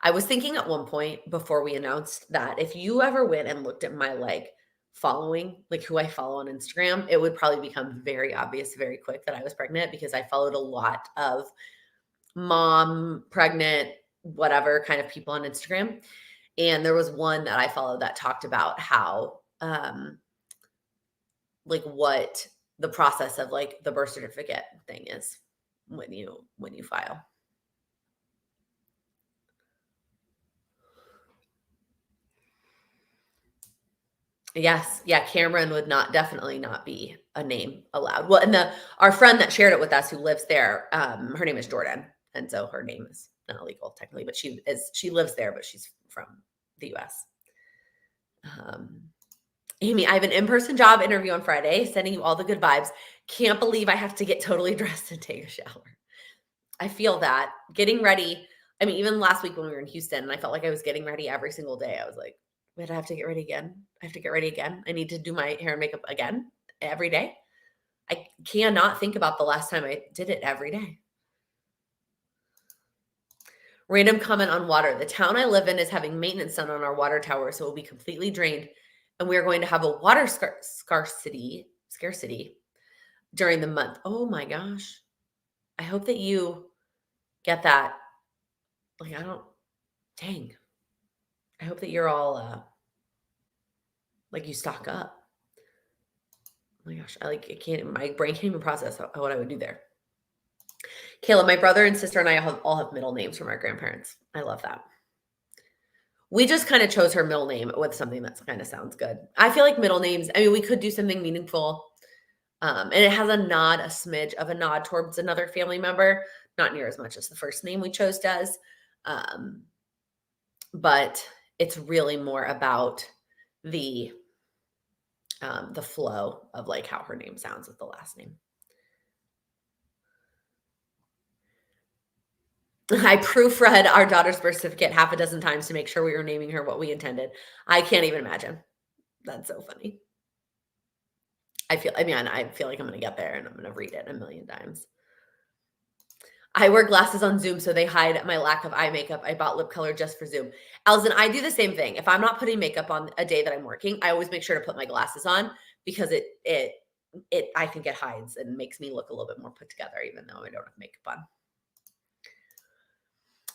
Speaker 1: I was thinking at one point before we announced that if you ever went and looked at my, following, like, who I follow on Instagram, it would probably become very obvious very quick that I was pregnant because I followed a lot of mom, pregnant, whatever kind of people on Instagram, and there was one that I followed that talked about how, what the process of, the birth certificate thing is when you file. Yes, yeah, Cameron would not definitely not be a name allowed. Well, and the our friend that shared it with us who lives there, her name is Jordan, and so her name is not illegal technically, but she lives there, but she's from the US. Um, Amy, I have an in-person job interview on Friday, sending you all the good vibes. Can't believe I have to get totally dressed and take a shower. I feel that. Getting ready, I mean, even last week when we were in Houston, and I felt like I was getting ready every single day. I was like, "Wait, I have to get ready again. I have to get ready again. I need to do my hair and makeup again every day." I cannot think about the last time I did it every day. Random comment on water. The town I live in is having maintenance done on our water tower, so it will be completely drained, and we are going to have a water scarcity during the month. Oh my gosh. I hope that you get that. Like, I don't, dang. I hope that you're all like you stock up. Oh my gosh, I can't, my brain can't even process what I would do there. Kayla, my brother and sister and I all have middle names from our grandparents. I love that. We just kind of chose her middle name with something that kind of sounds good. I feel like middle names, I mean, we could do something meaningful. And it has a smidge of a nod towards another family member, not near as much as the first name we chose does. Um, but it's really more about the the flow of like how her name sounds with the last name. I proofread our daughter's birth certificate half a dozen times to make sure we were naming her what we intended. I can't even imagine. That's so funny. I feel like I'm going to get there and I'm going to read it a million times. I wear glasses on Zoom so they hide my lack of eye makeup. I bought lip color just for Zoom. Allison, I do the same thing. If I'm not putting makeup on a day that I'm working, I always make sure to put my glasses on because I think it hides and makes me look a little bit more put together, even though I don't have makeup on.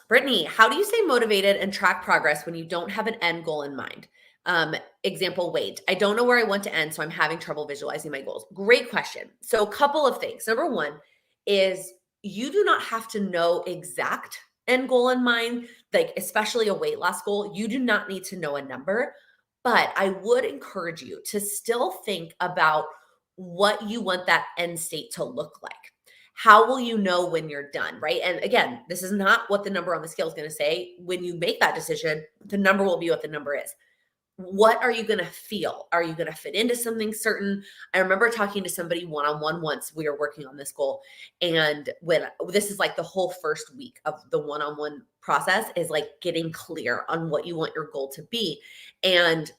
Speaker 1: Brittany, how do you stay motivated and track progress when you don't have an end goal in mind? Example, wait, I don't know where I want to end, so I'm having trouble visualizing my goals. Great question. So, a couple of things. Number one is you do not have to know exact end goal in mind, like especially a weight loss goal. You do not need to know a number, but I would encourage you to still think about what you want that end state to look like. How will you know when you're done, right? And again, this is not what the number on the scale is going to say. When you make that decision, the number will be what the number is. What are you going to feel? Are you going to fit into something certain? I remember talking to somebody one-on-one once. We were working on this goal. And when this is like the whole first week of the one-on-one process is like getting clear on what you want your goal to be. And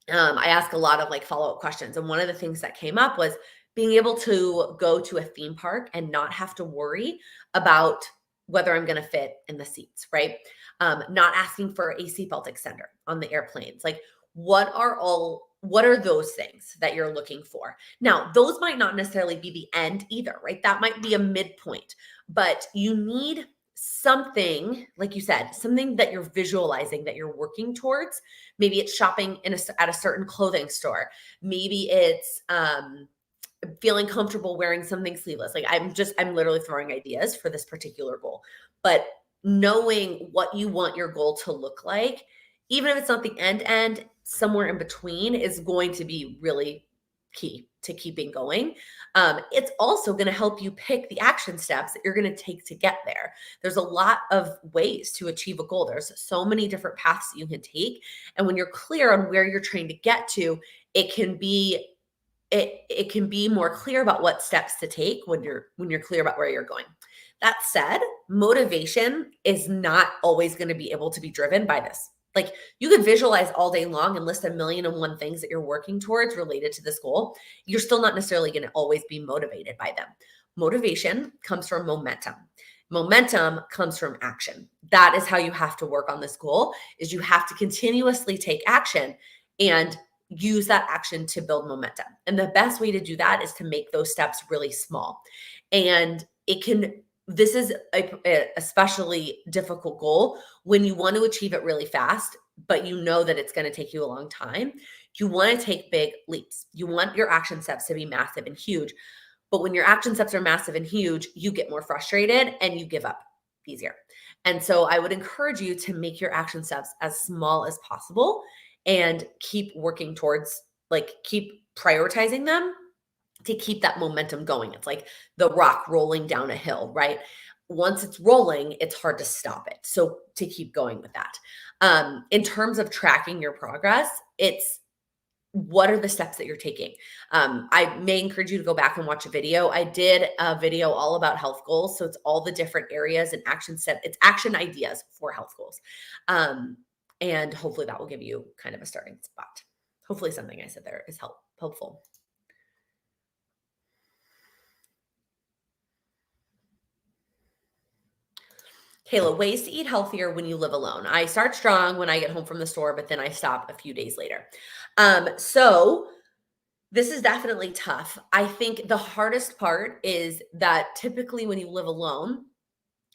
Speaker 1: I ask a lot of like follow-up questions. And one of the things that came up was being able to go to a theme park and not have to worry about whether I'm going to fit in the seats, right? Not asking for a seatbelt extender on the airplanes. Like, what are those things that you're looking for? Now, those might not necessarily be the end either, right? That might be a midpoint, but you need something, like you said, something that you're visualizing that you're working towards. Maybe it's shopping at a certain clothing store. Maybe it's feeling comfortable wearing something sleeveless. Like I'm literally throwing ideas for this particular goal. But knowing what you want your goal to look like, even if it's not the end, somewhere in between is going to be really key to keeping going. It's also going to help you pick the action steps that you're going to take to get there. There's a lot of ways to achieve a goal. There's so many different paths that you can take. And when you're clear on where you're trying to get to, it can be more clear about what steps to take when you're clear about where you're going. That said, motivation is not always going to be able to be driven by this. Like you could visualize all day long and list 1,000,001 things that you're working towards related to this goal. You're still not necessarily going to always be motivated by them. Motivation comes from momentum. Momentum comes from action. That is how you have to work on this goal, is you have to continuously take action and use that action to build momentum. And the best way to do that is to make those steps really small. And this is a especially difficult goal when you want to achieve it really fast, but you know that it's going to take you a long time. You want to take big leaps. You want your action steps to be massive and huge. But when your action steps are massive and huge, you get more frustrated and you give up easier. And so I would encourage you to make your action steps as small as possible and keep working towards, like, keep prioritizing them to keep that momentum going. It's like the rock rolling down a hill, right? Once it's rolling, it's hard to stop it. So to keep going with that. In terms of tracking your progress, it's what are the steps that you're taking? I may encourage you to go back and watch a video. I did a video all about health goals. So it's all the different areas and action steps. It's action ideas for health goals. And hopefully that will give you kind of a starting spot. Hopefully something I said there is helpful. Kayla, ways to eat healthier when you live alone. I start strong when I get home from the store, but then I stop a few days later. So this is definitely tough. I think the hardest part is that typically when you live alone,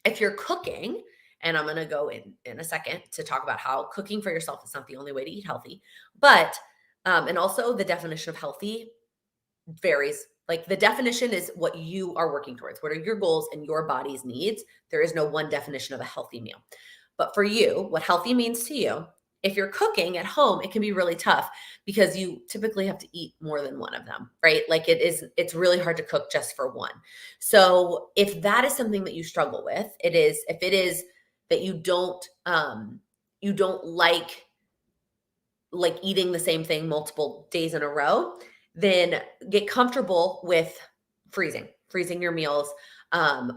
Speaker 1: if you're cooking, and I'm going to go in a second to talk about how cooking for yourself is not the only way to eat healthy, but and also the definition of healthy varies. Like the definition is what you are working towards. What are your goals and your body's needs? There is no one definition of a healthy meal. But for you, what healthy means to you, if you're cooking at home, it can be really tough because you typically have to eat more than one of them, right? Like it's really hard to cook just for one. So if that is something that you struggle with, if it is that you don't like eating the same thing multiple days in a row, then get comfortable with freezing your meals,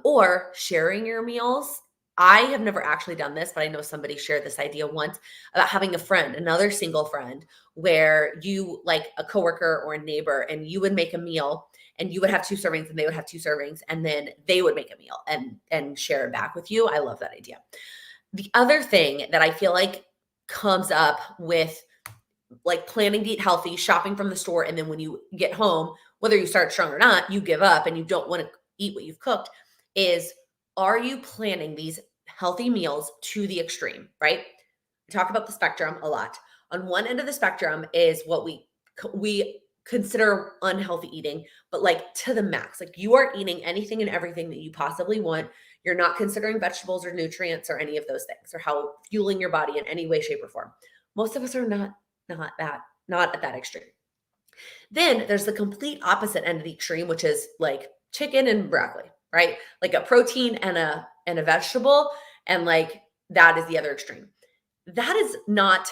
Speaker 1: or sharing your meals. I have never actually done this, but I know somebody shared this idea once about having a friend, another single friend, where you, like a coworker or a neighbor, and you would make a meal and you would have 2 servings and they would have 2 servings, and then they would make a meal and share it back with you. I love that idea. The other thing that I feel like comes up with like planning to eat healthy, shopping from the store, and then when you get home, whether you start strong or not, you give up and you don't want to eat what you've cooked, is are you planning these healthy meals to the extreme, right? We talk about the spectrum a lot. On one end of the spectrum is what we consider unhealthy eating, but like to the max. Like you are eating anything and everything that you possibly want. You're not considering vegetables or nutrients or any of those things, or how fueling your body in any way, shape, or form. Most of us are not at that extreme. Then there's the complete opposite end of the extreme, which is like chicken and broccoli, right? Like a protein and a vegetable, and like that is the other extreme. That is not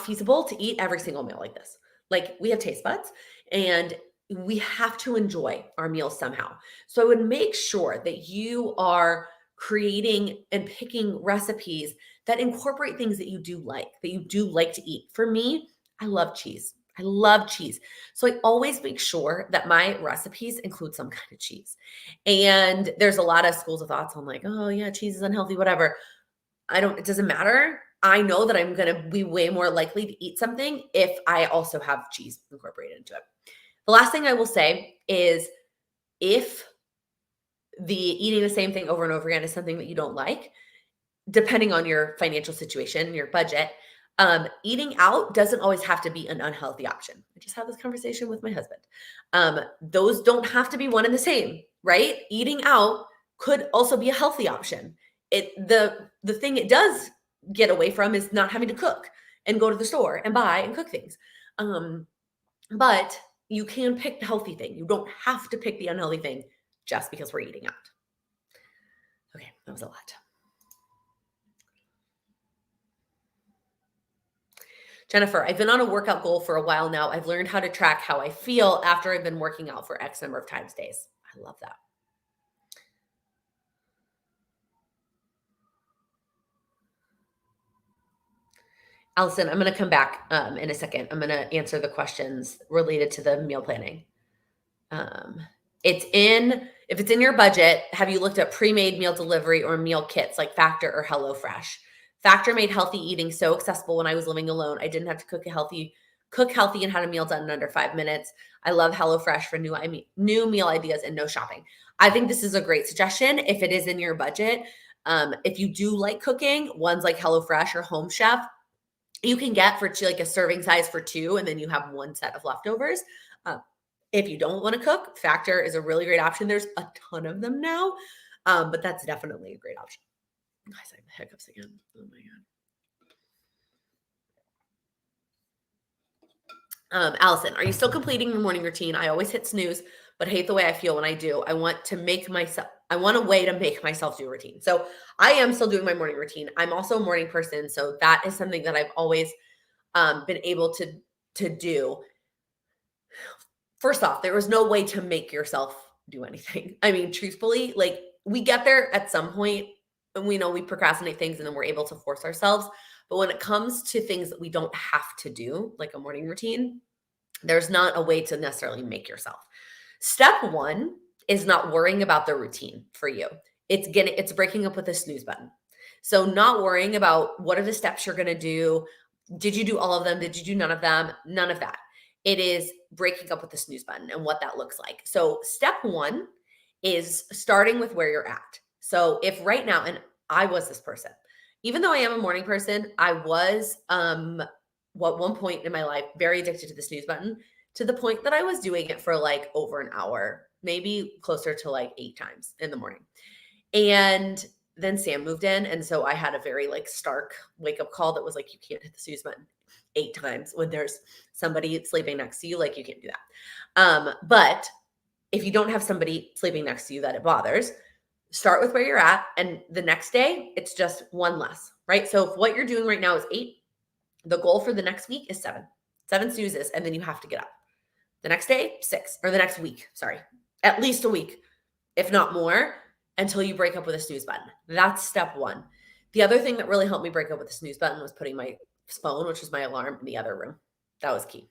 Speaker 1: feasible to eat every single meal like this. Like we have taste buds and we have to enjoy our meals somehow. So I would make sure that you are creating and picking recipes that incorporate things that you do like to eat. For me, I love cheese. I love cheese. So I always make sure that my recipes include some kind of cheese. And there's a lot of schools of thoughts on like, oh yeah, cheese is unhealthy, whatever. It doesn't matter. I know that I'm going to be way more likely to eat something if I also have cheese incorporated into it. The last thing I will say is if the eating the same thing over and over again is something that you don't like, depending on your financial situation, your budget, eating out doesn't always have to be an unhealthy option. I just had this conversation with my husband. Those don't have to be one and the same, right? Eating out could also be a healthy option. The thing it does get away from is not having to cook and go to the store and buy and cook things. But you can pick the healthy thing. You don't have to pick the unhealthy thing just because we're eating out. Okay, that was a lot. Jennifer, I've been on a workout goal for a while now. I've learned how to track how I feel after I've been working out for X number of times days. I love that. Allison, I'm going to come back in a second. I'm going to answer the questions related to the meal planning. Um, if it's in your budget, have you looked at pre-made meal delivery or meal kits like Factor or HelloFresh? Factor made healthy eating so accessible when I was living alone. I didn't have to cook healthy and had a meal done in under 5 minutes. I love HelloFresh for new meal ideas and no shopping. I think this is a great suggestion if it is in your budget. If you do like cooking, ones like HelloFresh or Home Chef, you can get for like a serving size for two, and then you have one set of leftovers. Uh, if you don't want to cook, Factor is a really great option. There's a ton of them now, but that's definitely a great option. Guys, I have the hiccups again. Oh my god. Allison, are you still completing your morning routine? I always hit snooze, but hate the way I feel when I do. I want a way to make myself do a routine. So I am still doing my morning routine. I'm also a morning person, so that is something that I've always been able to do. First off, there was no way to make yourself do anything. I mean, truthfully, like we get there at some point and we know we procrastinate things and then we're able to force ourselves. But when it comes to things that we don't have to do, like a morning routine, there's not a way to necessarily make yourself. Step one is not worrying about the routine for you. It's breaking up with the snooze button. So not worrying about what are the steps you're going to do. Did you do all of them? Did you do none of them? None of that. It is breaking up with the snooze button and what that looks like. So step one is starting with where you're at. So if right now, and I was this person, even though I am a morning person, I was one point in my life very addicted to the snooze button, to the point that I was doing it for like over an hour, maybe closer to like 8 times in the morning. And then Sam moved in, and so I had a very like stark wake up call that was like, you can't hit the snooze button 8 times when there's somebody sleeping next to you. Like, you can't do that. But if you don't have somebody sleeping next to you that it bothers, start with where you're at, and the next day it's just one less, right? So if what you're doing right now is 8, the goal for the next week is 7 snoozes, and then you have to get up. The next day, 6, or the next week, sorry, at least a week, if not more, until you break up with a snooze button. That's step one. The other thing that really helped me break up with the snooze button was putting my phone, which was my alarm, in the other room. That was key.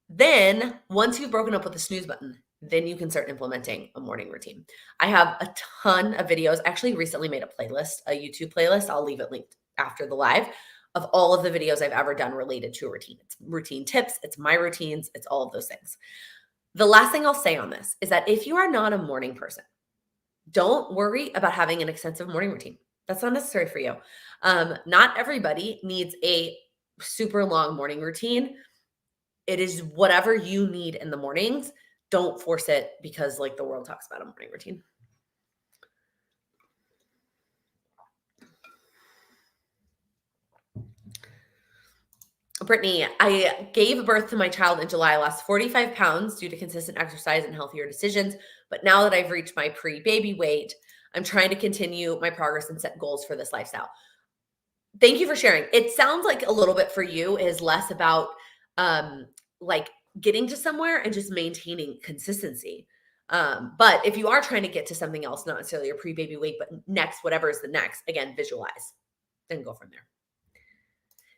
Speaker 1: Then once you've broken up with the snooze button, then you can start implementing a morning routine. I have a ton of videos. I actually recently made a playlist, a YouTube playlist. I'll leave it linked after the live, of all of the videos I've ever done related to a routine. It's routine tips, it's my routines, it's all of those things. The last thing I'll say on this is that if you are not a morning person, don't worry about having an extensive morning routine. That's not necessary for you. Not everybody needs a super long morning routine. It is whatever you need in the mornings. Don't force it because like the world talks about a morning routine. Brittany, I gave birth to my child in July. I lost 45 pounds due to consistent exercise and healthier decisions. But now that I've reached my pre-baby weight, I'm trying to continue my progress and set goals for this lifestyle. Thank you for sharing. It sounds like a little bit for you is less about like getting to somewhere and just maintaining consistency. But if you are trying to get to something else, not necessarily your pre-baby weight, but next, whatever is the next, again, visualize and go from there.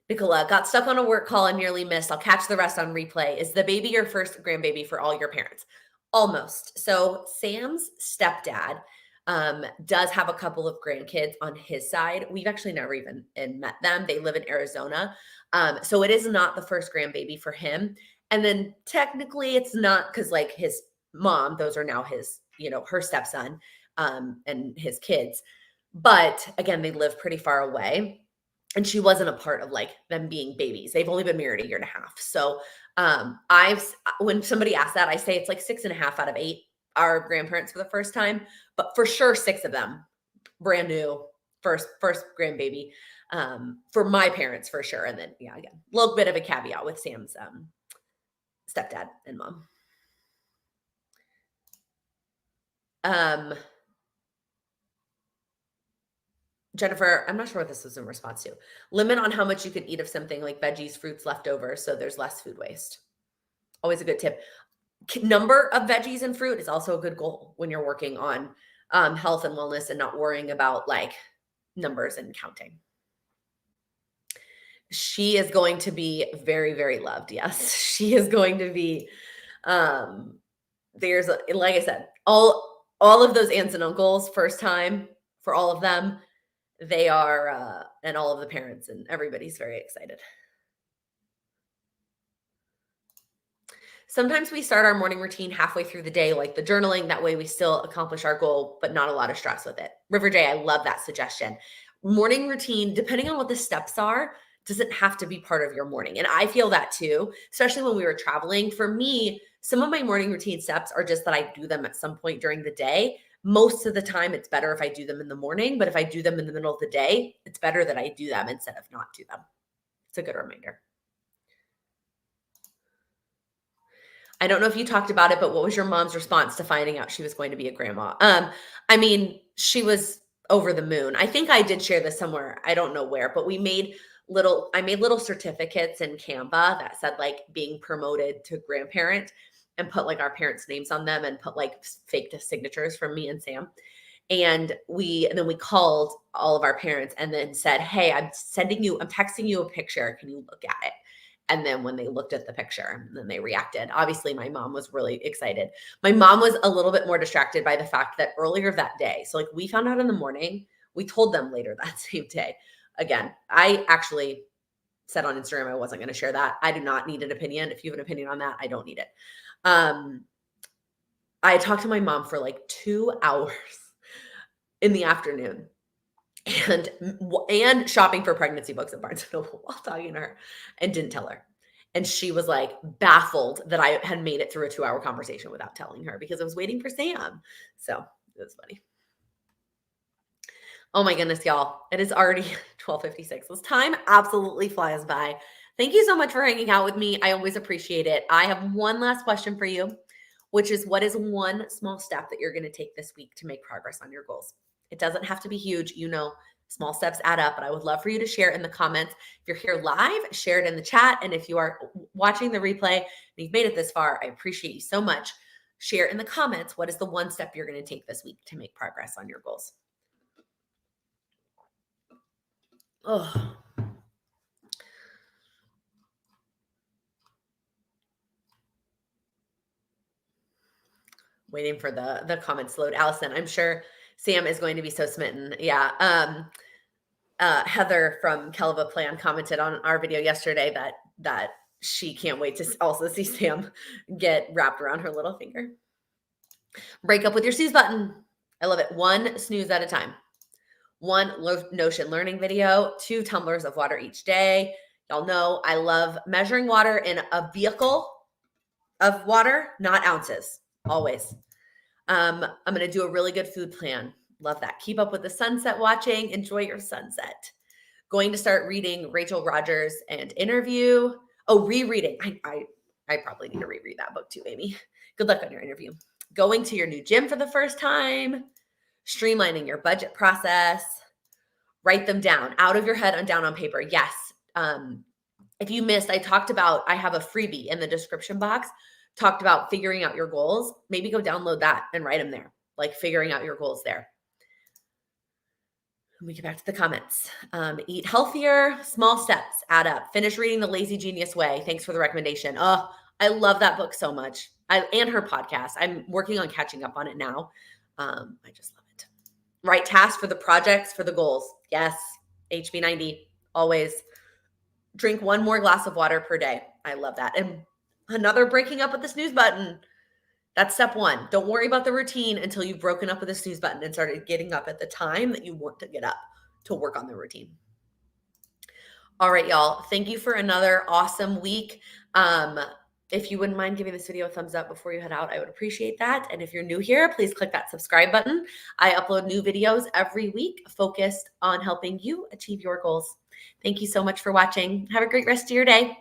Speaker 1: Nicola, got stuck on a work call and nearly missed. I'll catch the rest on replay. Is the baby your first grandbaby for all your parents? Almost. So Sam's stepdad does have a couple of grandkids on his side. We've actually never even met them. They live in Arizona. So it is not the first grandbaby for him. And then technically it's not, because like his mom, those are now his, her stepson and his kids. But again, they live pretty far away. And she wasn't a part of like them being babies. They've only been married a year and a half. So when somebody asks that, I say it's like 6.5 out of 8 are grandparents for the first time, but for sure 6 of them brand new, first grandbaby for my parents for sure. And then again, a little bit of a caveat with Sam's stepdad and mom. Jennifer, I'm not sure what this was in response to. Limit on how much you can eat of something like veggies, fruits, leftovers, so there's less food waste. Always a good tip. Number of veggies and fruit is also a good goal when you're working on health and wellness and not worrying about like numbers and counting. She is going to be very, very loved. Yes. She is going to be, um, like I said, all of those aunts and uncles, first time for all of them. They are, and all of the parents and everybody's very excited. Sometimes we start our morning routine halfway through the day, like the journaling. That way we still accomplish our goal, but not a lot of stress with it. River J, I love that suggestion. Morning routine, depending on what the steps are, doesn't have to be part of your morning. And I feel that too, especially when we were traveling. For me, some of my morning routine steps are just that I do them at some point during the day. Most of the time, it's better if I do them in the morning, but if I do them in the middle of the day, it's better that I do them instead of not do them. It's a good reminder. I don't know if you talked about it, but what was your mom's response to finding out she was going to be a grandma? I mean, she was over the moon. I think I did share this somewhere. I don't know where, but I made little certificates in Canva that said like being promoted to grandparent and put like our parents' names on them and put like fake signatures from me and Sam. And then we called all of our parents and then said, "Hey, I'm texting you a picture. Can you look at it?" And then when they looked at the picture, then they reacted. Obviously, my mom was really excited. My mom was a little bit more distracted by the fact that earlier that day, so like we found out in the morning, we told them later that same day. Again, I actually said on Instagram I wasn't going to share that. I do not need an opinion. If you have an opinion on that, I don't need it. I talked to my mom for like 2 hours in the afternoon and shopping for pregnancy books at Barnes & Noble while talking to her and didn't tell her. And she was like baffled that I had made it through a 2-hour conversation without telling her because I was waiting for Sam. So it was funny. Oh my goodness, y'all. It is already 12:56. This time absolutely flies by. Thank you so much for hanging out with me. I always appreciate it. I have one last question for you, which is what is one small step that you're going to take this week to make progress on your goals? It doesn't have to be huge. Small steps add up, but I would love for you to share in the comments. If you're here live, share it in the chat. And if you are watching the replay and you've made it this far, I appreciate you so much. Share in the comments what is the one step you're going to take this week to make progress on your goals. Oh, waiting for the comments to load. Allison, I'm sure Sam is going to be so smitten. Yeah. Heather from Kelva Plan commented on our video yesterday that she can't wait to also see Sam get wrapped around her little finger. Break up with your snooze button. I love it. One snooze at a time. One Notion learning video, 2 tumblers of water each day. Y'all know I love measuring water in a vehicle of water, not ounces, always. I'm going to do a really good food plan. Love that. Keep up with the sunset watching. Enjoy your sunset. Going to start reading Rachel Rogers and Interview. Oh, rereading. I probably need to reread that book too, Amy. Good luck on your interview. Going to your new gym for the first time. Streamlining your budget process. Write them down out of your head and down on paper. Yes. If you missed, I have a freebie in the description box, talked about figuring out your goals. Maybe go download that and write them there, like figuring out your goals there. Let me get back to the comments. Eat healthier, small steps add up. Finish reading The Lazy Genius Way. Thanks for the recommendation. Oh, I love that book so much. And her podcast. I'm working on catching up on it now. I just love it. Right task for the projects, for the goals. Yes, HB90, always. Drink 1 more glass of water per day. I love that. And another breaking up with the snooze button. That's step 1. Don't worry about the routine until you've broken up with the snooze button and started getting up at the time that you want to get up to work on the routine. All right, y'all. Thank you for another awesome week. If you wouldn't mind giving this video a thumbs up before you head out, I would appreciate that. And if you're new here, please click that subscribe button. I upload new videos every week focused on helping you achieve your goals. Thank you so much for watching. Have a great rest of your day.